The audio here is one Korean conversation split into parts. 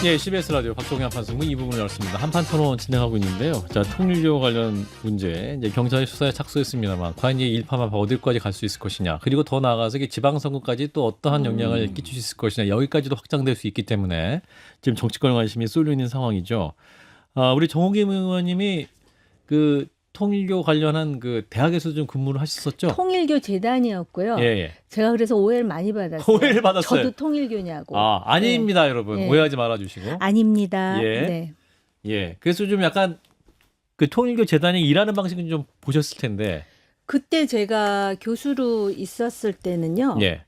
예, CBS 라디오 박종희 한판승부 2부분을 열었습니다. 한판 토론 진행하고 있는데요. 자, 통일교 관련 문제, 이제 경찰이 수사에 착수했습니다만, 과연 이 일파만파 어디까지 갈 수 있을 것이냐, 그리고 더 나아가서 이게 지방선거까지 또 어떠한 영향을 끼칠 수 있을 것이냐, 여기까지도 확장될 수 있기 때문에 지금 정치권 관심이 쏠려 있는 상황이죠. 우리 정호김 의원님이 그 통일교 관련한 그 대학에서 좀 근무를 하셨었죠? 통일교 재단이었고요. 예, 예. 제가 그래서 오해를 많이 받았어요. 오해를 받았어요. 저도 통일교냐고. 아닙니다, 네. 여러분. 네. 오해하지 말아주시고. 아닙니다. 예. 네. 예. 그래서 좀 약간 그 통일교 재단이 일하는 방식은 좀 보셨을 텐데. 그때 제가 교수로 있었을 때는요. 예.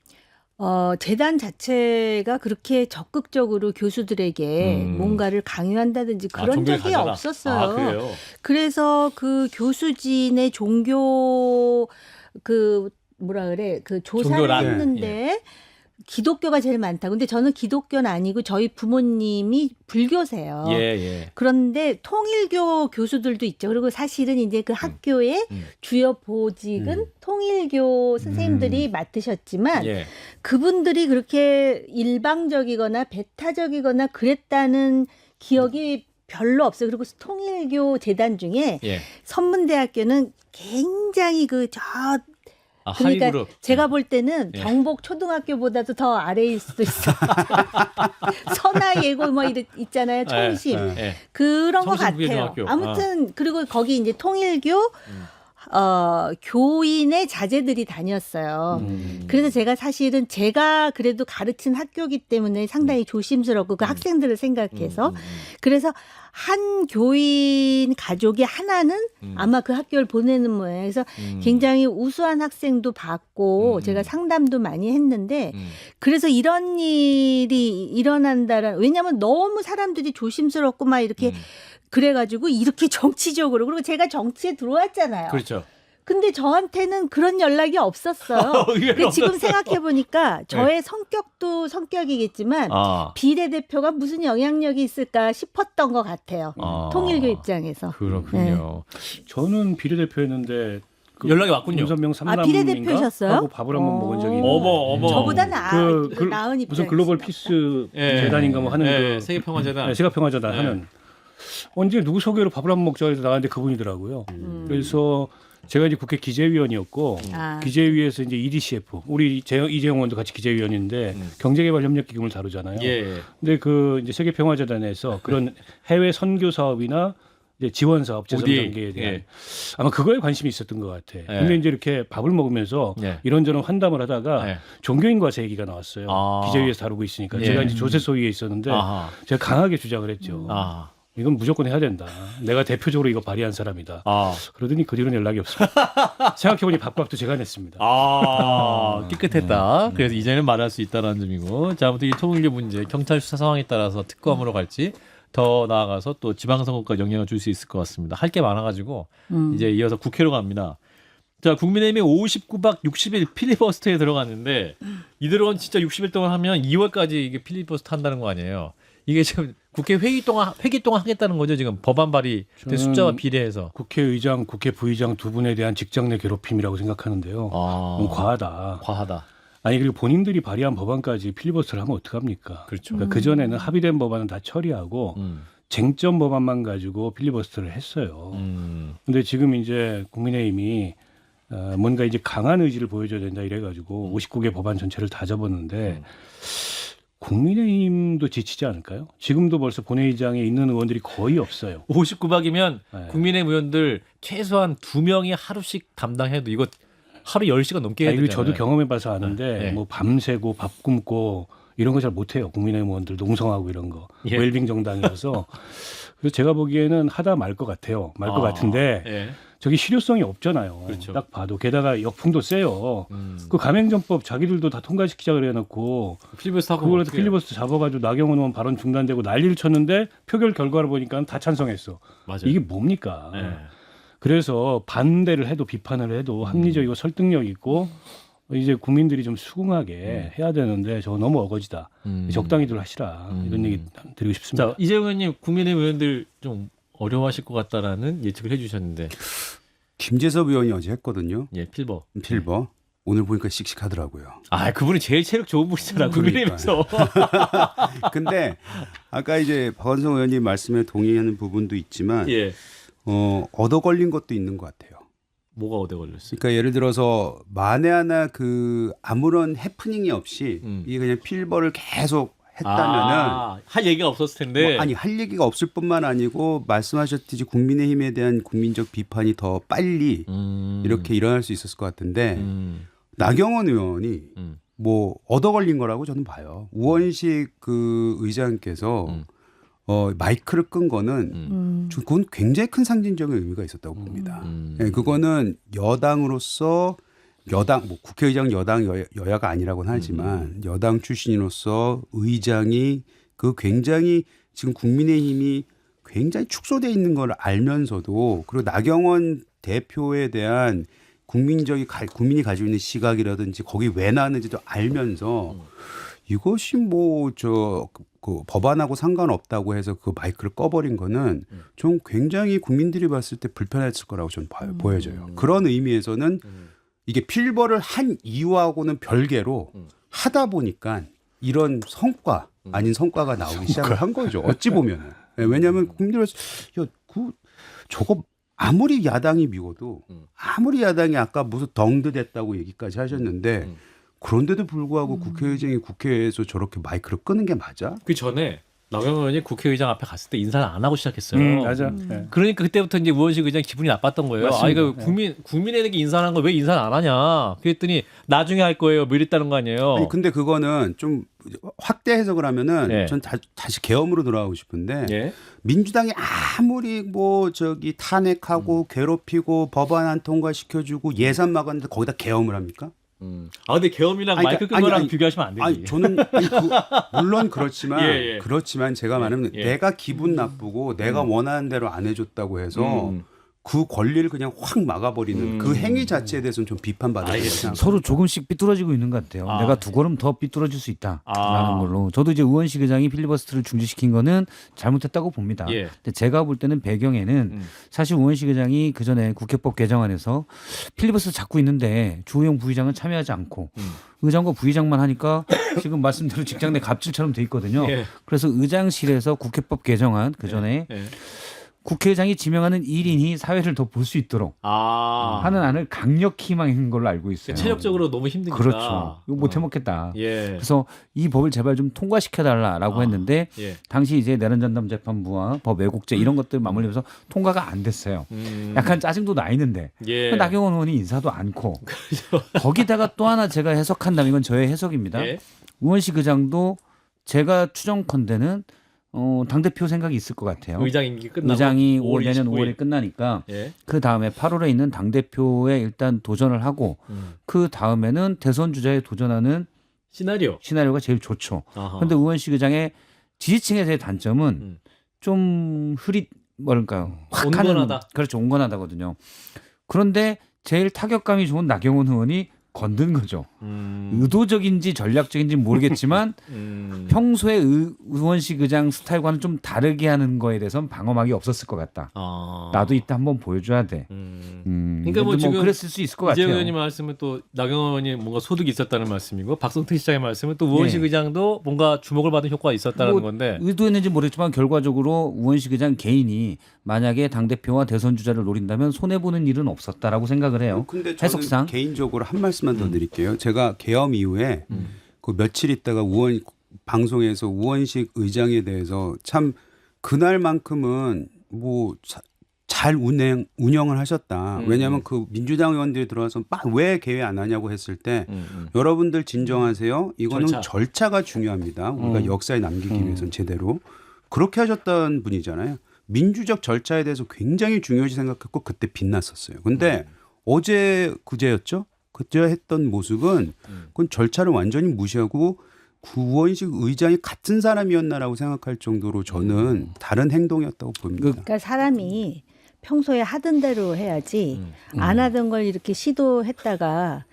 재단 자체가 그렇게 적극적으로 교수들에게 뭔가를 강요한다든지 그런 종교를 적이 가져라. 없었어요. 그래요? 그래서 그 교수진의 종교 그 뭐라 그래 그 조사를 종교란. 했는데 기독교가 제일 많다. 근데 저는 기독교는 아니고 저희 부모님이 불교세요. 예, 예. 그런데 통일교 교수들도 있죠. 그리고 사실은 이제 그 학교의 주요 보직은 통일교 선생님들이 맡으셨지만 예. 그분들이 그렇게 일방적이거나 배타적이거나 그랬다는 기억이 별로 없어요. 그리고 통일교 재단 중에 예. 선문대학교는 굉장히 그러니까 하위그룹. 제가 볼 때는 예. 경복 초등학교보다도 더 아래일 수도 있어요. 선화예고 뭐 있잖아요. 청심. 예. 그런 것 청심 같아요. 부교중학교. 아무튼 그리고 거기 이제 통일교 교인의 자제들이 다녔어요. 그래서 제가 사실은 제가 그래도 가르친 학교이기 때문에 상당히 조심스럽고 그 학생들을 생각해서 그래서 한 교인 가족이 하나는 아마 그 학교를 보내는 모양이에요. 그래서 굉장히 우수한 학생도 봤고 제가 상담도 많이 했는데 그래서 이런 일이 일어난다는 왜냐하면 너무 사람들이 조심스럽고 막 이렇게 그래가지고 이렇게 정치적으로 그리고 제가 정치에 들어왔잖아요. 그렇죠. 근데 저한테는 그런 연락이 없었어요. 근데 지금 생각해 보니까 저의 성격도 성격이겠지만 비례대표가 무슨 영향력이 있을까 싶었던 것 같아요. 통일교 입장에서. 그렇군요. 저는 비례대표였는데 연락이 왔군요. 윤선명 삼남인가 비례대표셨어요? 하고 밥을 한번 먹은 적이 있는데 어머. 저보다 그 나은 입장. 무슨 글로벌 피스 예. 재단인가 뭐 하는 예. 그 세계평화재단. 세계평화재단 하는 언제 누구 소개로 밥을 한번 먹자 해서 나갔는데 그분이더라고요. 그래서 제가 이제 국회 기재위원이었고 기재위에서 이제 EDCF 우리 이재용 의원도 같이 기재위원인데 경제개발협력기금을 다루잖아요. 예. 근데 그 이제 세계평화재단에서 그런 해외 선교 사업이나 이제 지원 사업 재선 단계에 대한 예. 아마 그거에 관심이 있었던 것 같아. 근데 이제 이렇게 밥을 먹으면서 예. 이런저런 환담을 하다가 예. 종교인과세 얘기가 나왔어요. 기재위에서 다루고 있으니까 예. 제가 이제 조세 소위에 있었는데 제가 강하게 주장을 했죠. 이건 무조건 해야 된다. 내가 대표적으로 이거 발의한 사람이다. 그러더니 그 뒤로는 연락이 없습니다. 생각해보니 밥값도 제가 냈습니다. 깨끗했다. 그래서 이제는 말할 수 있다는 점이고. 자, 아무튼 이 통일교 문제, 경찰 수사 상황에 따라서 특검으로 갈지 더 나아가서 또 지방선거까지 영향을 줄 수 있을 것 같습니다. 할 게 많아가지고 이제 이어서 국회로 갑니다. 자, 국민의힘이 59박 60일 필리버스터에 들어갔는데 이대로는 진짜 60일 동안 하면 2월까지 이게 필리버스터 한다는 거 아니에요. 이게 지금 국회 회기 동안 하겠다는 거죠. 지금 법안 발의 숫자와 비례해서. 국회의장, 국회 부의장 두 분에 대한 직장 내 괴롭힘이라고 생각하는데요. 너무 과하다. 아니 그리고 본인들이 발의한 법안까지 필리버스터를 하면 어떡합니까? 그렇죠. 그러니까 그전에는 합의된 법안은 다 처리하고 쟁점 법안만 가지고 필리버스터를 했어요. 근데 지금 이제 국민의힘이 뭔가 이제 강한 의지를 보여줘야 된다 이래가지고 59개 법안 전체를 다 접었는데 국민의힘도 지치지 않을까요? 지금도 벌써 본회의장에 있는 의원들이 거의 없어요. 59박이면 네. 국민의힘 의원들 최소한 2명이 하루씩 담당해도 이거 하루 10시간 넘게 해야 그리고 되잖아요. 저도 경험해봐서 아는데 네. 뭐 밤새고 밥 굶고 이런 거 잘 못해요. 국민의힘 의원들 농성하고 이런 거. 예. 웰빙 정당이어서. 그래서 제가 보기에는 하다 말 것 같아요. 말 것 같은데 예. 저기 실효성이 없잖아요. 그렇죠. 딱 봐도. 게다가 역풍도 세요. 그 가맹점법 자기들도 다 통과시키자 그래놓고 필리버스터 하고 그걸 어떡해요? 필리버스터 잡아가지고 나경원 의원 발언 중단되고 난리를 쳤는데 표결 결과를 보니까 다 찬성했어. 맞아요. 이게 뭡니까? 예. 그래서 반대를 해도 비판을 해도 합리적이고 설득력 있고 이제 국민들이 좀 수긍하게 해야 되는데 저거 너무 어거지다. 적당히들 하시라. 이런 얘기 드리고 싶습니다. 자, 이재용 의원님 국민의힘 의원들 좀 어려워하실 것 같다라는 예측을 해주셨는데 김재섭 의원이 어제 했거든요. 예, 필버. 필버. 오늘 보니까 씩씩하더라고요. 아, 그분이 제일 체력 좋은 분이잖아. 그러니까요. 국민의힘에서. 근데 아까 이제 박원성 의원님 말씀에 동의하는 부분도 있지만 예. 얻어 걸린 것도 있는 것 같아요. 뭐가 얻어 걸렸어요? 그러니까 예를 들어서 만에 하나 그 아무런 해프닝이 없이 이게 그냥 필버를 계속 했다면은 할 얘기가 없었을 텐데. 아니 할 얘기가 없을 뿐만 아니고 말씀하셨듯이 국민의힘에 대한 국민적 비판이 더 빨리 이렇게 일어날 수 있었을 것 같은데 나경원 의원이 뭐 얻어 걸린 거라고 저는 봐요. 우원식 그 의장께서 마이크를 끈 거는 그건 굉장히 큰 상징적인 의미가 있었다고 봅니다. 예, 그거는 여당으로서 여당 뭐 국회의장 여당 여야가 아니라고는 하지만 여당 출신으로서 의장이 그 굉장히 지금 국민의힘이 굉장히 축소돼 있는 걸 알면서도 그리고 나경원 대표에 대한 국민이 가지고 있는 시각이라든지 거기 왜 나왔는지도 알면서 이것이 뭐 그 법안하고 상관없다고 해서 그 마이크를 꺼버린 거는 좀 굉장히 국민들이 봤을 때 불편했을 거라고 저는 보여져요. 그런 의미에서는 이게 필버를 한 이유하고는 별개로 하다 보니까 이런 성과 아닌 성과가 나오기 시작을 한 거죠. 어찌 보면은. 왜냐하면 국민들이 저거 아무리 야당이 미워도 아무리 야당이 아까 무슨 덩드됐다고 얘기까지 하셨는데 그런데도 불구하고 국회의장이 국회에서 저렇게 마이크를 끄는 게 맞아? 그 전에 나경원 의원이 국회의장 앞에 갔을 때 인사를 안 하고 시작했어요. 맞아. 네. 그러니까 그때부터 이제 우원식 의장 기분이 나빴던 거예요. 맞습니다. 아, 이거 국민에게 인사하는 걸 왜 인사를 안 하냐. 그랬더니 나중에 할 거예요. 뭐 이랬다는 거 아니에요. 아니 근데 그거는 좀 확대 해석을 하면은 예. 전 다시 계엄으로 돌아가고 싶은데 예. 민주당이 아무리 뭐 저기 탄핵하고 괴롭히고 법안 안 통과시켜주고 예산 막았는데 거기다 계엄을 합니까? 아, 근데 계엄이랑 아니, 마이크 끈 아니, 거랑 아니, 비교하시면 안 되지. 아니 저는 물론 그렇지만 예, 예. 그렇지만 제가 말하면 예. 내가 기분 나쁘고 내가 원하는 대로 안 해줬다고 해서 그 권리를 그냥 확 막아버리는 그 행위 자체에 대해서는 좀 비판받아야 된다고 생각합니다. 서로 조금씩 삐뚤어지고 있는 것 같아요. 아. 내가 두 걸음 더 삐뚤어질 수 있다라는 걸로. 저도 이제 우원식 의장이 필리버스터를 중지시킨 거는 잘못했다고 봅니다. 예. 근데 제가 볼 때는 배경에는 사실 우원식 의장이 그 전에 국회법 개정안에서 필리버스터 잡고 있는데 주호영 부의장은 참여하지 않고 의장과 부의장만 하니까 지금 말씀대로 직장 내 갑질처럼 돼 있거든요. 예. 그래서 의장실에서 국회법 개정안 그 전에 예. 국회의장이 지명하는 1인이 사회를 더 볼 수 있도록 하는 안을 강력히 망한 걸로 알고 있어요. 체력적으로 너무 힘드니까. 그렇죠. 이거 못 해먹겠다. 예. 그래서 이 법을 제발 좀 통과시켜달라라고 했는데 예. 당시 이제 내란전담 재판부와 법 왜곡죄 이런 것들 맞물리면서 통과가 안 됐어요. 약간 짜증도 나 있는데 예. 나경원 의원이 인사도 않고 거기다가 또 하나 제가 해석한다면 이건 저의 해석입니다. 예. 우원식 의장도 제가 추정컨대는 당대표 생각이 있을 것 같아요. 의장 임기 끝나고 의장이 5월 내년 29일. 5월에 끝나니까 예. 그 다음에 8월에 있는 당대표에 일단 도전을 하고 그 다음에는 대선 주자에 도전하는 시나리오가 제일 좋죠. 그런데 우원식 의장의 지지층에 대한 단점은 좀 뭐랄까요? 확 온건하다. 하는 그렇죠. 온건하다거든요. 그런데 제일 타격감이 좋은 나경원 의원이 건든 거죠. 의도적인지 전략적인지 모르겠지만 평소에 우원식 의장 스타일과는 좀 다르게 하는 거에 대해서는 방어막이 없었을 것 같다. 나도 이따 한번 보여줘야 돼. 그러니까 뭐 지금 그랬을 수 있을 것 이재 같아요. 의원님 말씀은 또 나경원 의원이 뭔가 소득이 있었다는 말씀이고 박성태 시장의 말씀은 또 우원식 네. 의장도 뭔가 주목을 받은 효과가 있었다는 건데. 의도했는지 모르겠지만 결과적으로 우원식 의장 개인이 만약에 당대표와 대선 주자를 노린다면 손해보는 일은 없었다라고 생각을 해요. 근데 저는 해석상. 개인적으로 한 말씀만 더 드릴게요. 제가 계엄 이후에 그 며칠 있다가 방송에서 우원식 의장에 대해서 참 그날만큼은 뭐 잘 운영을 하셨다. 왜냐하면 그 민주당 의원들이 들어와서 왜 개회 안 하냐고 했을 때 여러분들 진정하세요. 이거는 절차가 중요합니다. 우리가 역사에 남기기 위해서는 제대로. 그렇게 하셨던 분이잖아요. 민주적 절차에 대해서 굉장히 중요시 생각했고 그때 빛났었어요. 근데 어제 그제였죠? 그제 했던 모습은 그건 절차를 완전히 무시하고 우원식 의장이 같은 사람이었나라고 생각할 정도로 저는 다른 행동이었다고 봅니다. 그러니까 사람이 평소에 하던 대로 해야지 안 하던 걸 이렇게 시도했다가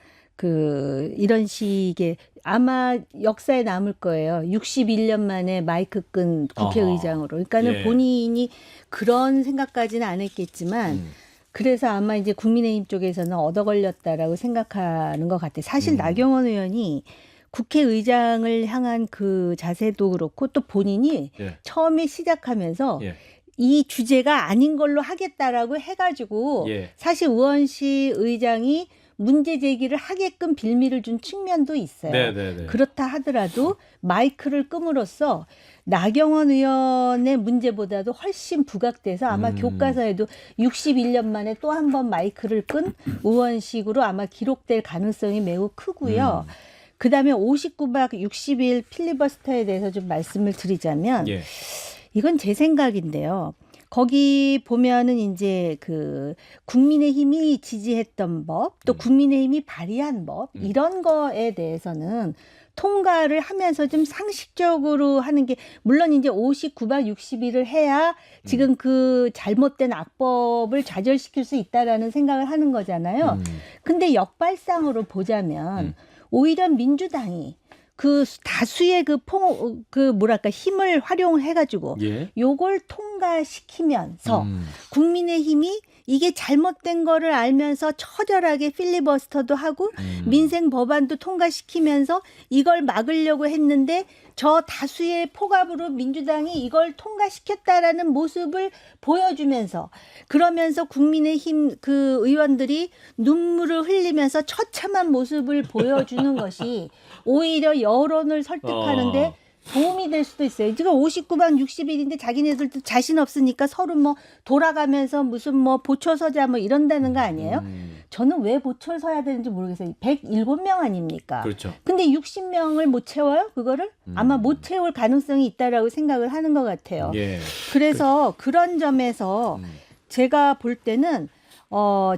이런 식의 아마 역사에 남을 거예요. 61년 만에 마이크 끈 국회의장으로. 그러니까는 예. 본인이 그런 생각까지는 안 했겠지만 그래서 아마 이제 국민의힘 쪽에서는 얻어 걸렸다라고 생각하는 것 같아요. 사실 나경원 의원이 국회의장을 향한 그 자세도 그렇고 또 본인이 예. 처음에 시작하면서 예. 이 주제가 아닌 걸로 하겠다라고 해가지고 예. 사실 우원식 의장이 문제 제기를 하게끔 빌미를 준 측면도 있어요. 네네네. 그렇다 하더라도 마이크를 끔으로써 나경원 의원의 문제보다도 훨씬 부각돼서 아마 교과서에도 61년 만에 또 한 번 마이크를 끈 우원식으로 아마 기록될 가능성이 매우 크고요. 그다음에 59박 60일 필리버스터에 대해서 좀 말씀을 드리자면 예. 이건 제 생각인데요. 거기 보면은 이제 그 국민의힘이 지지했던 법, 또 국민의힘이 발의한 법 이런 거에 대해서는 통과를 하면서 좀 상식적으로 하는 게 물론 이제 59박 60일을 해야 지금 그 잘못된 악법을 좌절시킬 수 있다라는 생각을 하는 거잖아요. 근데 역발상으로 보자면 오히려 민주당이 그 다수의 그 뭐랄까 힘을 활용해가지고 예. 요걸 통과시키면서 국민의힘이 이게 잘못된 거를 알면서 처절하게 필리버스터도 하고 민생 법안도 통과시키면서 이걸 막으려고 했는데 저 다수의 포갑으로 민주당이 이걸 통과시켰다라는 모습을 보여주면서 그러면서 국민의힘 그 의원들이 눈물을 흘리면서 처참한 모습을 보여주는 것이 오히려 여론을 설득하는데 도움이 될 수도 있어요. 지금 59박 60일인데 자기네들도 자신 없으니까 서로 뭐 돌아가면서 무슨 뭐 보초 서자 뭐 이런다는 거 아니에요? 저는 왜 보초를 서야 되는지 모르겠어요. 107명 아닙니까? 그렇죠. 근데 60명을 못 채워요? 그거를? 아마 못 채울 가능성이 있다라고 생각을 하는 것 같아요. 예. 그래서 그런 점에서 제가 볼 때는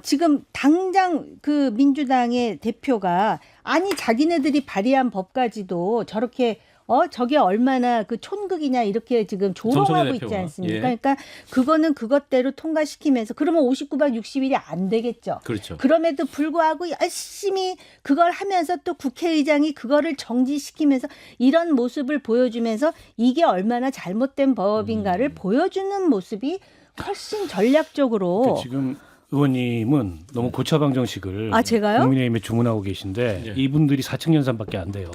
지금 당장 그 민주당의 대표가 아니 자기네들이 발의한 법까지도 저렇게 저게 얼마나 그 촌극이냐 이렇게 지금 조롱하고 정청래 있지 대표가. 않습니까? 예. 그러니까 그거는 그것대로 통과시키면서 그러면 59박 60일이 안 되겠죠. 그렇죠. 그럼에도 불구하고 열심히 그걸 하면서 또 국회의장이 그거를 정지시키면서 이런 모습을 보여주면서 이게 얼마나 잘못된 법인가를 보여주는 모습이 훨씬 전략적으로 지금 의원님은 너무 고차방정식을 제가요? 국민의힘에 주문하고 계신데 예. 이분들이 4층 연산밖에 안 돼요.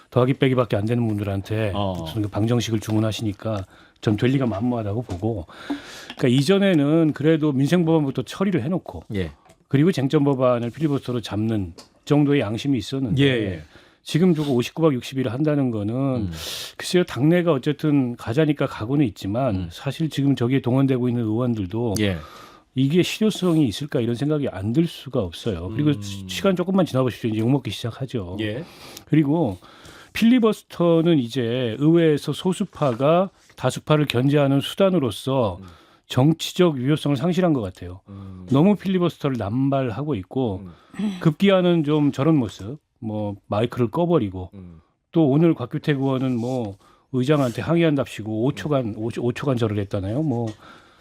더하기 빼기밖에 안 되는 분들한테 무슨 그 방정식을 주문하시니까 좀 될 리가 만무하다고 보고, 그러니까 이전에는 그래도 민생법안부터 처리를 해놓고 예. 그리고 쟁점 법안을 필리버스터로 잡는 정도의 양심이 있었는데 예. 지금 저거 59박 60일을 한다는 거는 글쎄요, 당내가 어쨌든 가자니까 가고는 있지만 사실 지금 저기에 동원되고 있는 의원들도 예. 이게 실효성이 있을까 이런 생각이 안 들 수가 없어요. 그리고 시간 조금만 지나보십시오. 이제 욕먹기 시작하죠. 예. 그리고 필리버스터는 이제 의회에서 소수파가 다수파를 견제하는 수단으로서 정치적 유효성을 상실한 것 같아요. 너무 필리버스터를 남발하고 있고 급기야는 좀 저런 모습, 뭐 마이크를 꺼버리고 또 오늘 곽규택 의원은 뭐 의장한테 항의한답시고 5초간 절을 했다나요? 뭐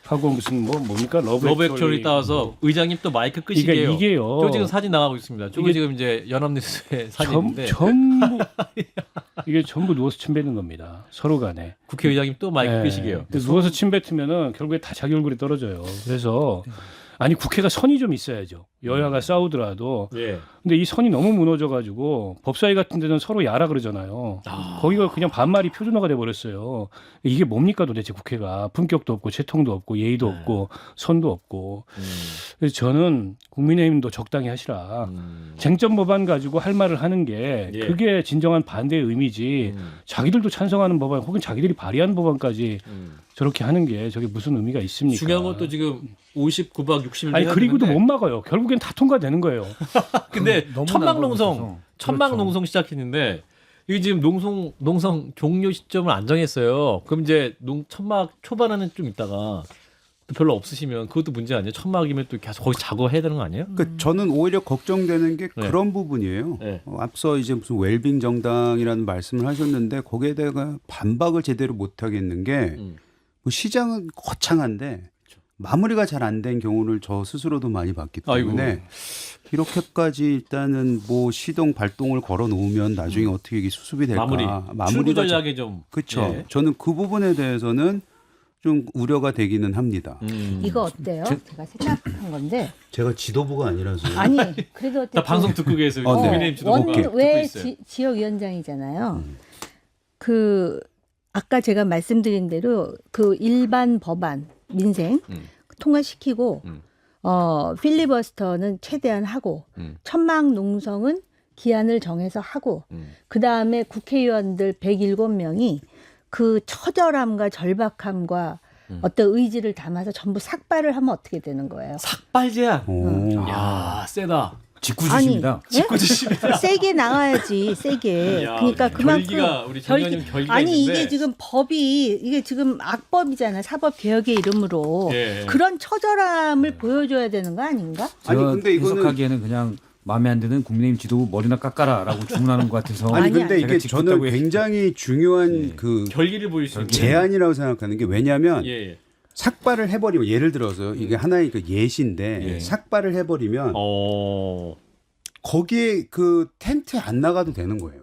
하고 무슨 뭡니까 러브 액츄얼리 따와서 의장님 또 마이크 끄시게요. 그러니까 이게요. 저 지금 사진 나가고 있습니다. 저거 지금 이제 연합뉴스의 사진인데 전부 이게 전부 누워서 침 뱉는 겁니다. 서로 간에. 국회의장님 또 마이크 네. 끄시게요. 누워서 침 뱉으면은 결국에 다 자기 얼굴에 떨어져요. 그래서 아니 국회가 선이 좀 있어야죠. 여야가 싸우더라도. 예. 근데 이 선이 너무 무너져가지고 법사위 같은 데는 서로 야라 그러잖아요. 거기가 그냥 반말이 표준어가 돼버렸어요. 이게 뭡니까 도대체 국회가. 품격도 없고 채통도 없고 예의도 없고 선도 없고. 그래서 저는 국민의힘도 적당히 하시라. 쟁점 법안 가지고 할 말을 하는 게 예. 그게 진정한 반대의 의미지. 자기들도 찬성하는 법안 혹은 자기들이 발의한 법안까지 저렇게 하는 게 저게 무슨 의미가 있습니까? 중요한 건 또 지금 59박 60일 아니 그리고도 못 막아요. 결국엔 다 통과되는 거예요. 근데 너무 천막농성 나가고 천막농성 시작했는데 이게 지금 농성 종료 시점을 안 정했어요. 그럼 이제 천막 초반에는 좀 있다가 또 별로 없으시면 그것도 문제 아니에요? 천막이면 또 계속 거기 작업해야 되는 거 아니에요? 그러니까 저는 오히려 걱정되는 게 그런 부분이에요. 네. 앞서 이제 무슨 웰빙 정당이라는 말씀을 하셨는데 거기에 대해서 반박을 제대로 못 하겠는 게 뭐 시장은 거창한데 마무리가 잘 안 된 경우를 저 스스로도 많이 봤기 때문에 아이고. 이렇게까지 일단은 뭐 시동 발동을 걸어 놓으면 나중에 어떻게 이게 수습이 될까? 출구 전략에 좀 그렇죠. 예. 저는 그 부분에 대해서는 좀 우려가 되기는 합니다. 이거 어때요? 제가 생각한 건데. 제가 지도부가 아니라서. 아니 그래도 나 방송 듣고 계세요. 네. 국민의힘 지도부가 듣고 왜 있어요. 지역위원장이잖아요. 그 아까 제가 말씀드린 대로 그 일반 법안 민생 통과시키고 필리버스터는 최대한 하고 천막 농성은 기한을 정해서 하고 그 다음에 국회의원들 107명이 그 처절함과 절박함과 어떤 의지를 담아서 전부 삭발을 하면 어떻게 되는 거예요? 삭발제야. 오. 야, 세다. 직구주십니다. 예? 세게 나가야지 세게. 야, 그러니까 그만큼 결기가 우리 정 의원님 결기가 아니 있는데. 이게 지금 법이 이게 지금 악법이잖아. 사법 개혁의 이름으로 예. 그런 처절함을 보여줘야 되는 거 아닌가? 아니, 제가 근데 이거는- 해석하기에는 그냥 마음에 안 드는 국민의힘 지도부 머리나 깎아라라고 주문하는 것 같아서. 아니 아니, 근데 제가 이게 직접 저는 했- 굉장히 중요한 그 결기를 보일 수 있는 제안이라고 생각하는 게 왜냐하면 예. 삭발을 해버리면 예를 들어서 이게 하나의 그 예시인데 예. 삭발을 해버리면 거기에 그 텐트 안 나가도 되는 거예요.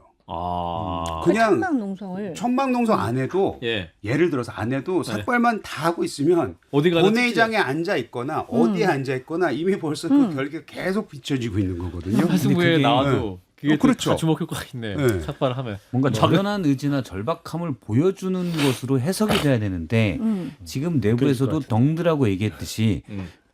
그냥 천막 농성을 천막농성 안 해도 예. 예를 들어서 안 해도 삭발만 다 하고 있으면 어디 가나 본회의장에 앉아 있거나 어디에 앉아 있거나 이미 벌써 그 결계가 계속 비춰지고 있는 거거든요. 하승구에 그게- 나와도 그게 그렇죠. 다 주목 효과가 있네. 네. 삭발을 하면. 뭔가 절연한 의지나 절박함을 보여주는 것으로 해석이 돼야 되는데 지금 내부에서도 덩드라고 얘기했듯이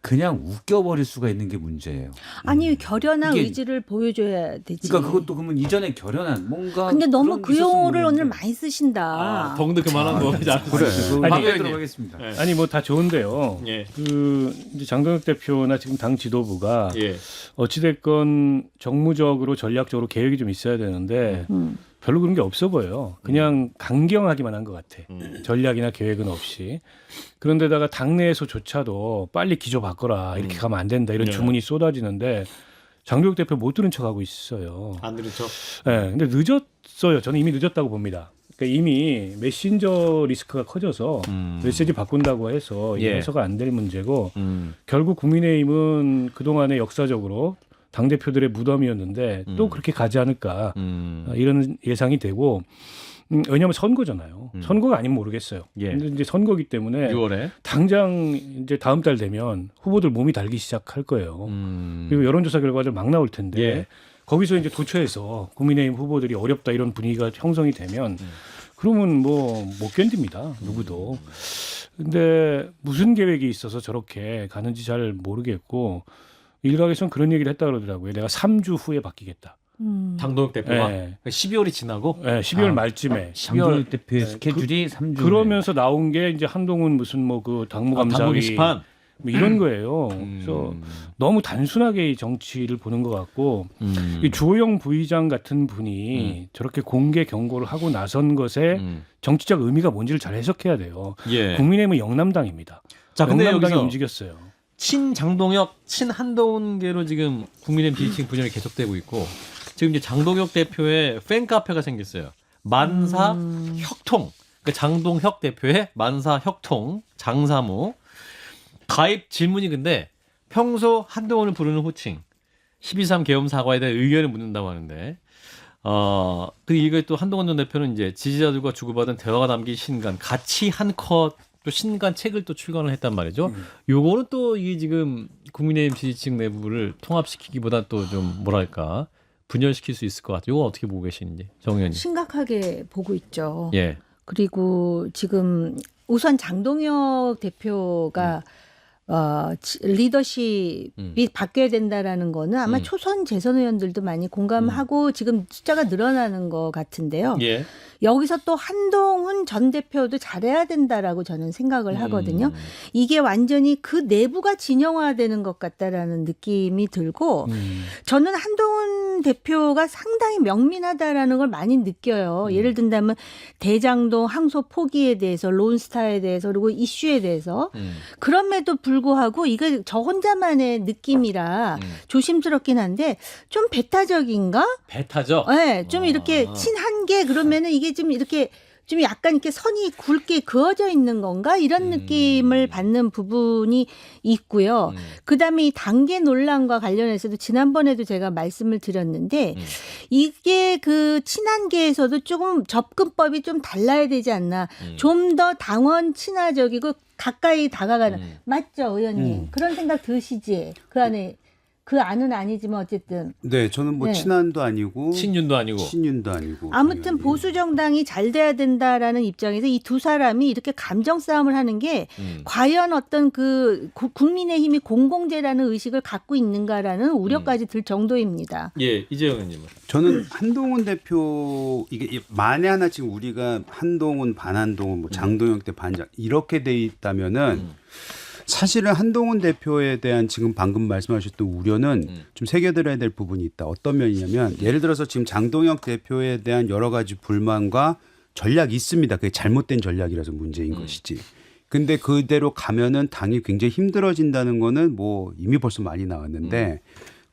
그냥 웃겨버릴 수가 있는 게 문제예요. 아니 결연한 이게- 의지를 보여줘야 되지. 그러니까 그것도 그러면 이전에 결연한 뭔가. 근데 너무 그런 그 있었으면 용어를 오늘 모르겠는데. 많이 쓰신다. 덩드 그만한 거 하지 않았어요. 그래. 그 아니, 아니 들어가겠습니다. 예. 아니 뭐 다 좋은데요. 예. 그 이제 장동혁 대표나 지금 당 지도부가 예. 어찌됐건 정무적으로 전략적으로 계획이 좀 있어야 되는데 별로 그런 게 없어 보여요. 그냥 강경하기만 한 것 같아. 전략이나 계획은 없이. 그런데다가 당내에서조차도 빨리 기조 바꿔라 이렇게 가면 안 된다 이런 네. 주문이 쏟아지는데 장동혁 대표 못 들은 척하고 있어요. 안 들은 척. 네, 근데 늦었어요. 저는 이미 늦었다고 봅니다. 그러니까 이미 메신저 리스크가 커져서 메시지 바꾼다고 해서 이게 예. 해소가 안 될 문제고 결국 국민의힘은 그동안에 역사적으로 당대표들의 무덤이었는데 또 그렇게 가지 않을까 이런 예상이 되고 왜냐하면 선거잖아요. 선거가 아니면 모르겠어요. 예. 근데 이제 선거기 때문에 6월에. 당장 이제 다음 달 되면 후보들 몸이 달기 시작할 거예요. 그리고 여론조사 결과들 막 나올 텐데 예. 거기서 이제 도처에서 국민의힘 후보들이 어렵다 이런 분위기가 형성이 되면 그러면 뭐 못 견딥니다. 누구도. 근데 무슨 계획이 있어서 저렇게 가는지 잘 모르겠고 일각에서는 그런 얘기를 했다 그러더라고요. 내가 3주 후에 바뀌겠다. 당동혁 대표가 네. 12월이 지나고 네, 12월 말쯤에. 장동혁 대표의 스케줄이 3주. 그러면서 나온 게 이제 한동훈 무슨 뭐 그 당무 당무감사위 게시판. 뭐 이런 거예요. 그래서 너무 단순하게 이 정치를 보는 것 같고 이 주호영 부의장 같은 분이 저렇게 공개 경고를 하고 나선 것에 정치적 의미가 뭔지를 잘 해석해야 돼요. 예. 국민의힘은 영남당입니다. 자, 근데 영남당이 여기서 움직였어요. 친 장동혁, 친 한동훈계로 지금 국민의힘 비리칭 분열이 계속되고 있고 지금 이제 장동혁 대표의 팬 카페가 생겼어요. 만사 혁통. 그러니까 장동혁 대표의 만사 혁통 장사무 가입 질문이 근데 평소 한동훈을 부르는 호칭 12.3 계엄 사과에 대한 의견을 묻는다고 하는데 그 이게 또 한동훈 전 대표는 이제 지지자들과 주고받은 대화가 담긴 신간 같이 한 컷 또 신간 책을 또 출간을 했단 말이죠. 요거는 또 이게 지금 국민의힘 지지층 내부를 통합시키기보다 또 좀 뭐랄까 분열시킬 수 있을 것 같아요. 이거 어떻게 보고 계시는지 정 의원님. 심각하게 보고 있죠. 예. 그리고 지금 우선 장동혁 대표가 리더십이 바뀌어야 된다라는 거는 아마 초선 재선 의원들도 많이 공감하고 지금 숫자가 늘어나는 것 같은데요. 예. 여기서 또 한동훈 전 대표도 잘해야 된다라고 저는 생각을 하거든요. 이게 완전히 그 내부가 진영화되는 것 같다라는 느낌이 들고 저는 한동훈 대표가 상당히 명민하다라는 걸 많이 느껴요. 예를 든다면 대장동 항소 포기에 대해서 론스타에 대해서 그리고 이슈에 대해서 그럼에도 불구하고 이게 저 혼자만의 느낌이라 조심스럽긴 한데 좀 배타적인가? 배타죠. 네, 좀 이렇게 친한 게 그러면은 이게 좀 이렇게 좀 약간 이렇게 선이 굵게 그어져 있는 건가 이런 느낌을 받는 부분이 있고요. 그다음에 이 단계 논란과 관련해서도 지난번에도 제가 말씀을 드렸는데 이게 그 친한계에서도 조금 접근법이 좀 달라야 되지 않나. 좀 더 당원 친화적이고 가까이 다가가는 맞죠, 의원님? 그런 생각 드시지? 그 안에 그 안은 아니지만 어쨌든. 네, 저는 뭐 네. 친한도 아니고 친윤도 아니고. 친윤도 아니고. 아무튼 보수 정당이 잘 돼야 된다라는 입장에서 이 두 사람이 이렇게 감정 싸움을 하는 게 과연 어떤 그 국민의힘이 공공재라는 의식을 갖고 있는가라는 우려까지 들 정도입니다. 예, 이재영 의원님은. 저는 한동훈 대표 이게 만에 하나 지금 우리가 한동훈 반한동훈 뭐 장동혁 대 반장 이렇게 돼 있다면은 사실은 한동훈 대표에 대한 지금 방금 말씀하셨던 우려는 좀 새겨들어야 될 부분이 있다. 어떤 면이냐면 예를 들어서 지금 장동혁 대표에 대한 여러 가지 불만과 전략이 있습니다. 그게 잘못된 전략이라서 문제인 것이지. 근데 그대로 가면은 당이 굉장히 힘들어진다는 거는 뭐 이미 벌써 많이 나왔는데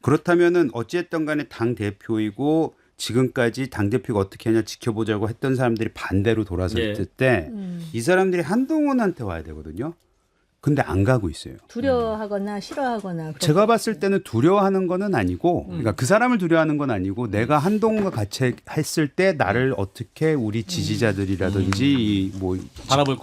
그렇다면은 어찌됐든 간에 당 대표이고 지금까지 당 대표가 어떻게 하냐 지켜보자고 했던 사람들이 반대로 돌아섰을 때 이 사람들이 한동훈한테 와야 되거든요. 근데 안 가고 있어요. 두려워하거나 싫어하거나. 제가 봤을 때는 두려워하는 거는 아니고 그러니까 그 사람을 두려워하는 건 아니고 내가 한동훈과 같이 했을 때 나를 어떻게 우리 지지자들이라든지 뭐 바라볼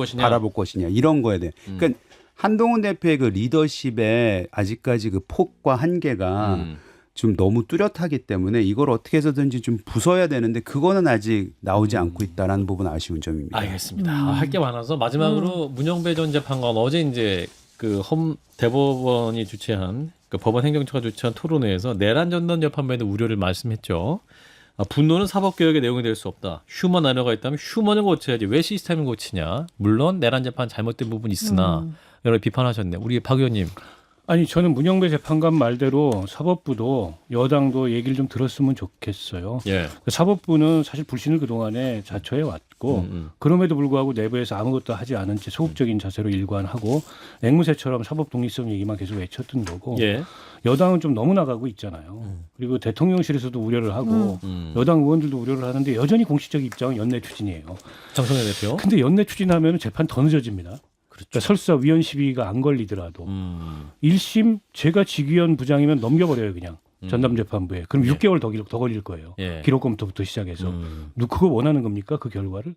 것이냐 이런 거에 대해 그러니까 한동훈 대표의 그 리더십에 아직까지 그 폭과 한계가 좀 너무 뚜렷하기 때문에 이걸 어떻게 해서든지 좀 부숴야 되는데 그거는 아직 나오지 않고 있다라는 부분 아쉬운 점입니다. 알겠습니다. 할 게 많아서 마지막으로 문영배 전 재판관 어제 이제 그 대법원이 주최한 그 법원 행정처가 주최한 토론회에서 내란 전단 재판부에 대한 우려를 말씀했죠. 분노는 사법개혁의 내용이 될 수 없다. 휴먼 언어가 있다면 휴먼을 고쳐야지 왜 시스템을 고치냐. 물론 내란 재판 잘못된 부분이 있으나 여러 비판하셨네. 우리 박 의원님. 아니 저는 문영배 재판관 말대로 사법부도 여당도 얘기를 좀 들었으면 좋겠어요. 예. 사법부는 사실 불신을 그동안에 자초해 왔고 그럼에도 불구하고 내부에서 아무것도 하지 않은 채 소극적인 자세로 일관하고 앵무새처럼 사법 독립성 얘기만 계속 외쳤던 거고 예. 여당은 좀 너무 나가고 있잖아요. 그리고 대통령실에서도 우려를 하고 여당 의원들도 우려를 하는데 여전히 공식적 입장은 연내 추진이에요. 장성현 대표. 근데 연내 추진하면 재판 더 늦어집니다. 그러니까 설사 위헌 시비가 안 걸리더라도 1심 제가 직위원 부장이면 넘겨버려요 그냥 전담재판부에. 그럼 6개월 더 걸릴 거예요. 예. 기록 검토부터 시작해서. 그거 원하는 겁니까 그 결과를?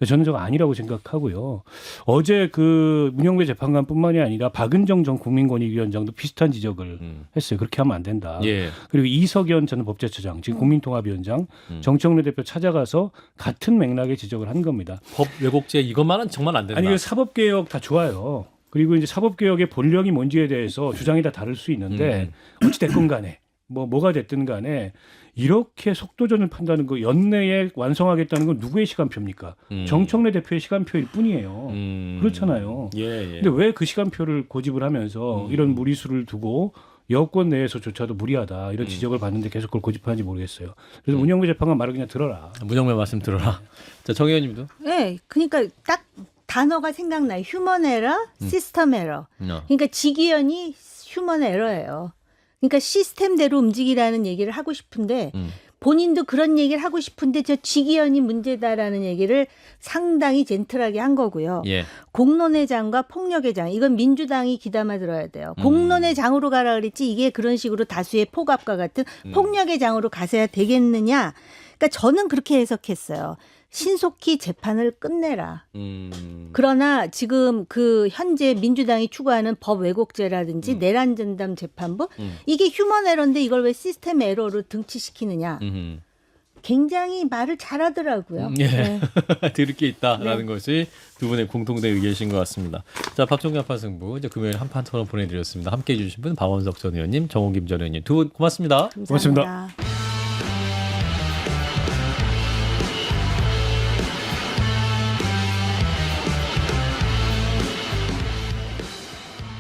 저는 저거 아니라고 생각하고요. 어제 그 문영배 재판관뿐만이 아니라 박은정 전 국민권익위원장도 비슷한 지적을 했어요. 그렇게 하면 안 된다. 예. 그리고 이석연 전 법제처장, 지금 국민통합위원장, 정청래 대표 찾아가서 같은 맥락의 지적을 한 겁니다. 법 왜곡죄 이것만은 정말 안 된다. 아니, 사법개혁 다 좋아요. 그리고 이제 사법개혁의 본령이 뭔지에 대해서 주장이 다 다를 수 있는데 어찌 됐건 간에 뭐가 됐든 간에 이렇게 속도전을 판다는 거 연내에 완성하겠다는 건 누구의 시간표입니까? 정청래 대표의 시간표일 뿐이에요. 그렇잖아요. 예. 근데 왜 그 시간표를 고집을 하면서 이런 무리수를 두고 여권 내에서조차도 무리하다 이런 지적을 받는데 계속 그걸 고집하는지 모르겠어요. 그래서 문영배 재판관 말을 그냥 들어라. 문영배 말씀 들어라. 자, 정 의원님도. 네, 그러니까 딱 단어가 생각나요. 휴먼 에러, 시스템 에러. 그러니까 직위원이 휴먼 에러예요. 그러니까 시스템대로 움직이라는 얘기를 하고 싶은데 본인도 그런 얘기를 하고 싶은데 저 직위원이 문제다라는 얘기를 상당히 젠틀하게 한 거고요. 예. 공론의 장과 폭력의 장 이건 민주당이 귀담아 들어야 돼요. 공론의 장으로 가라 그랬지 이게 그런 식으로 다수의 폭압과 같은 폭력의 장으로 가서야 되겠느냐. 그러니까 저는 그렇게 해석했어요. 신속히 재판을 끝내라. 그러나 지금 그 현재 민주당이 추구하는 법 왜곡죄라든지 내란 전담 재판부 이게 휴먼 에러인데 이걸 왜 시스템 에러로 등치시키느냐. 굉장히 말을 잘하더라고요. 예. 네. 들을 게 있다라는 것이 두 분의 공통된 의견이신 것 같습니다. 자, 박종기 한판 승부 이제 금요일 한판 토론 보내드렸습니다. 함께해 주신 분 박원석 전 의원님, 정호김 전 의원님 두 분 고맙습니다. 감사합니다. 고맙습니다.